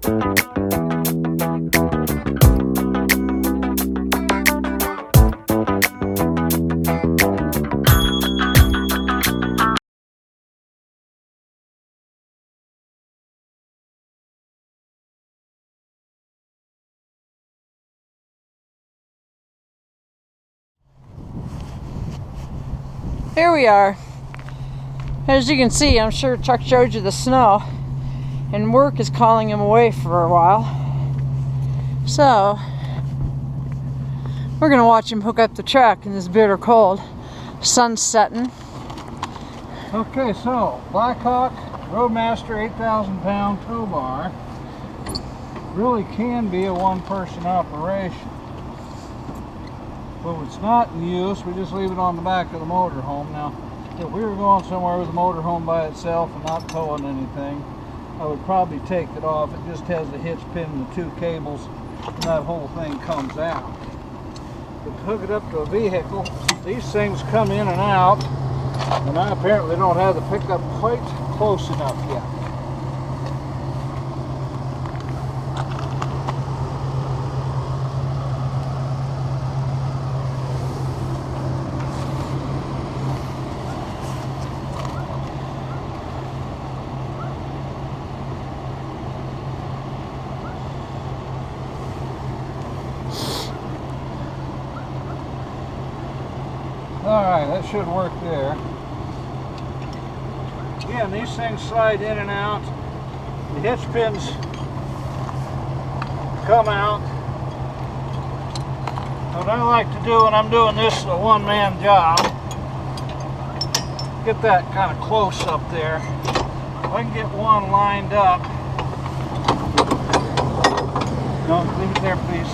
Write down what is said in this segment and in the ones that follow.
Here we are. As you can see, I'm sure Chuck showed you the snow, and work is calling him away for a while. So we're gonna watch him hook up the truck in this bitter cold. Sun's setting. Okay, so Blackhawk Roadmaster 8,000 pound tow bar really can be a one-person operation. But when it's not in use, we just leave it on the back of the motorhome. Now, if we were going somewhere with the motorhome by itself and not towing anything, I would probably take it off. It just has the hitch pin and the two cables, and that whole thing comes out. But to hook it up to a vehicle, these things come in and out, and I apparently don't have the pickup quite close enough yet. Alright, that should work there. Again, these things slide in and out. The hitch pins come out. What I like to do when I'm doing this a one-man job, get that kind of close up there. If I can get one lined up. No, leave it there, please.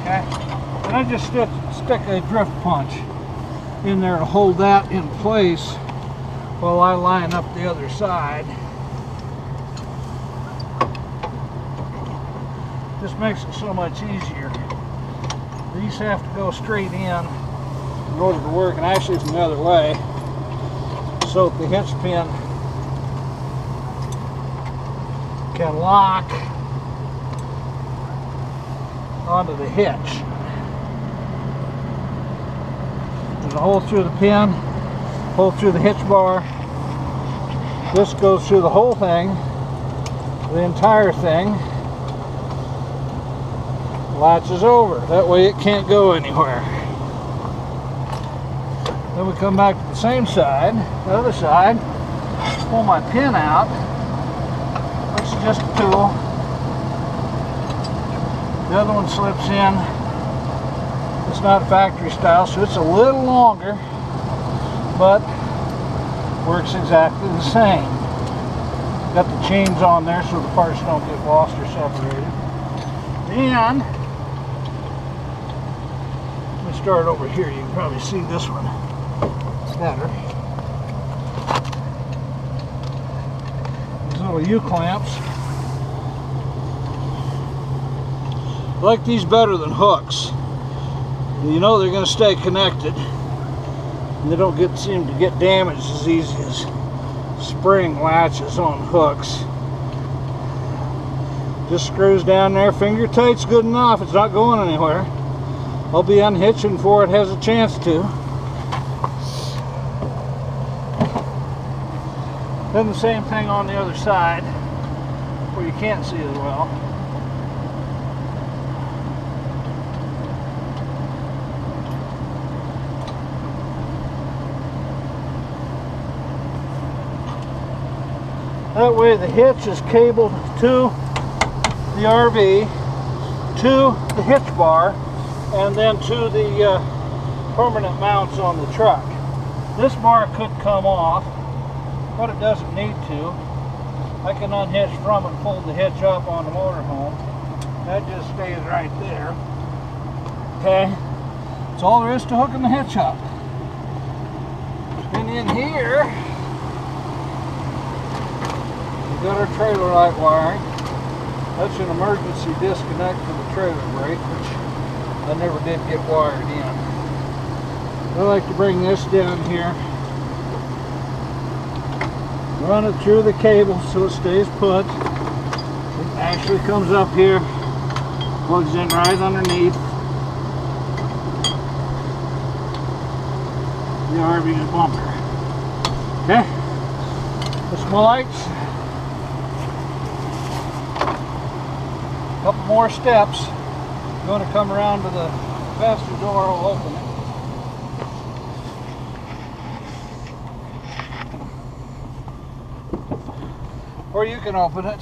Okay. And I just stick a drift punch in there to hold that in place while I line up the other side. This makes it so much easier. These have to go straight in order to work, and actually it's the other way, so that the hitch pin can lock onto the hitch. There's a hole through the pin, hole through the hitch bar. This goes through the whole thing, the entire thing. Latches over. That way it can't go anywhere. Then we come back to the same side, the other side, pull my pin out. This is just a tool. The other one slips in. It's not factory style, so it's a little longer, but works exactly the same. Got the chains on there so the parts don't get lost or separated. And let me start over here. You can probably see this one better. These little U-clamps. I like these better than hooks. You know they're going to stay connected, and they don't seem to get damaged as easy as spring latches on hooks. Just screws down there, finger tight's good enough. It's not going anywhere. I'll be unhitching before it has a chance to. Then the same thing on the other side, where you can't see as well. That way the hitch is cabled to the RV, to the hitch bar, and then to the permanent mounts on the truck. This bar could come off, but it doesn't need to. I can unhitch from it, pull the hitch up on the motorhome. That just stays right there. Okay, that's all there is to hooking the hitch up. And in here, got our trailer light wiring. That's an emergency disconnect for the trailer brake, which I never did get wired in. I like to bring this down here run it through the cable so it stays put. It actually comes up here, plugs in right underneath the RV's bumper. Okay, that's my lights. Couple more steps. I'm going to come around to the passenger door. I'll open it. Or you can open it.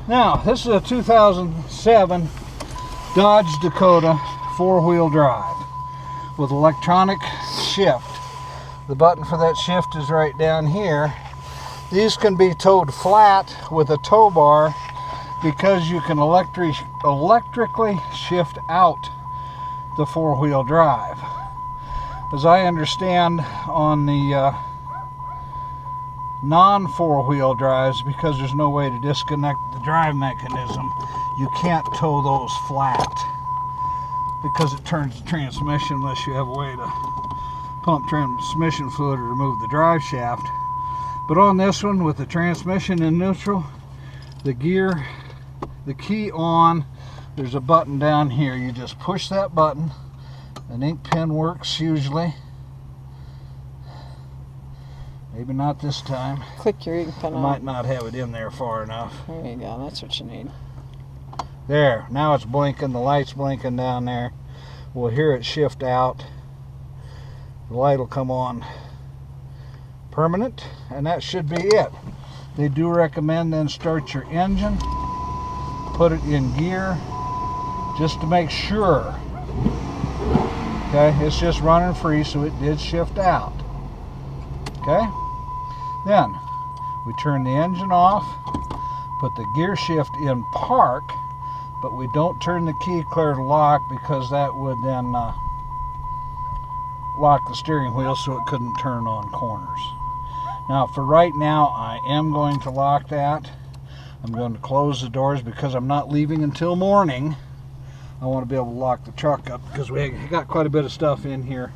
Now, this is a 2007 Dodge Dakota 4-wheel drive with electronic shift. The button for that shift is right down here. These can be towed flat with a tow bar because you can electrically shift out the 4-wheel drive. As I understand, on the non-4-wheel drives, because there's no way to disconnect the drive mechanism, you can't tow those flat because it turns the transmission unless you have a way to pump transmission fluid or remove the drive shaft. But on this one, with the transmission in neutral, the gear, the key on, there's a button down here. You just push that button. An ink pen works usually. Maybe not this time. Click your ink pen I might not have it in there far enough. There you go, that's what you need. There, now it's blinking, the light's blinking down there. We'll hear it shift out. The light will come on permanent, and that should be it. They do recommend then start your engine, put it in gear, just to make sure. Okay, it's just running free, so it did shift out. Okay, then we turn the engine off, put the gear shift in park, but we don't turn the key clear to lock because that would then lock the steering wheel so it couldn't turn on corners. Now for right now, I am going to lock that. I'm going to close the doors because I'm not leaving until morning. I want to be able to lock the truck up because we got quite a bit of stuff in here.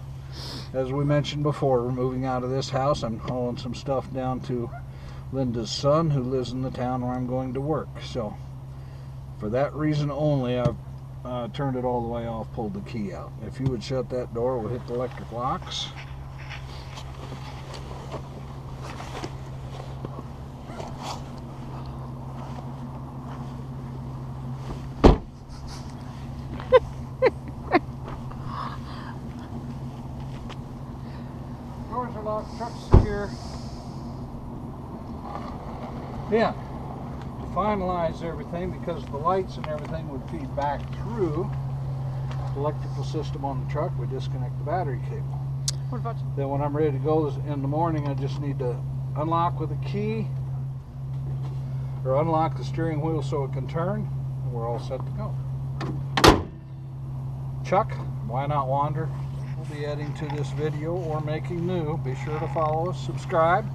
As we mentioned before, we're moving out of this house. I'm hauling some stuff down to Linda's son who lives in the town where I'm going to work. So for that reason only, I've turned it all the way off, pulled the key out. If you would shut that door, we'll hit the electric locks. Doors are locked, truck's secure. Then, to finalize everything, because the lights and everything would feed back through the electrical system on the truck, we disconnect the battery cable. What about you? Then when I'm ready to go in the morning, I just need to unlock with a key, or unlock the steering wheel so it can turn, and we're all set to go. Chuck, why not wander? We'll be adding to this video or making new. Be sure to follow us, subscribe,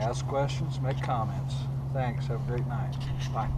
ask questions, make comments. Thanks. Have a great night. Bye.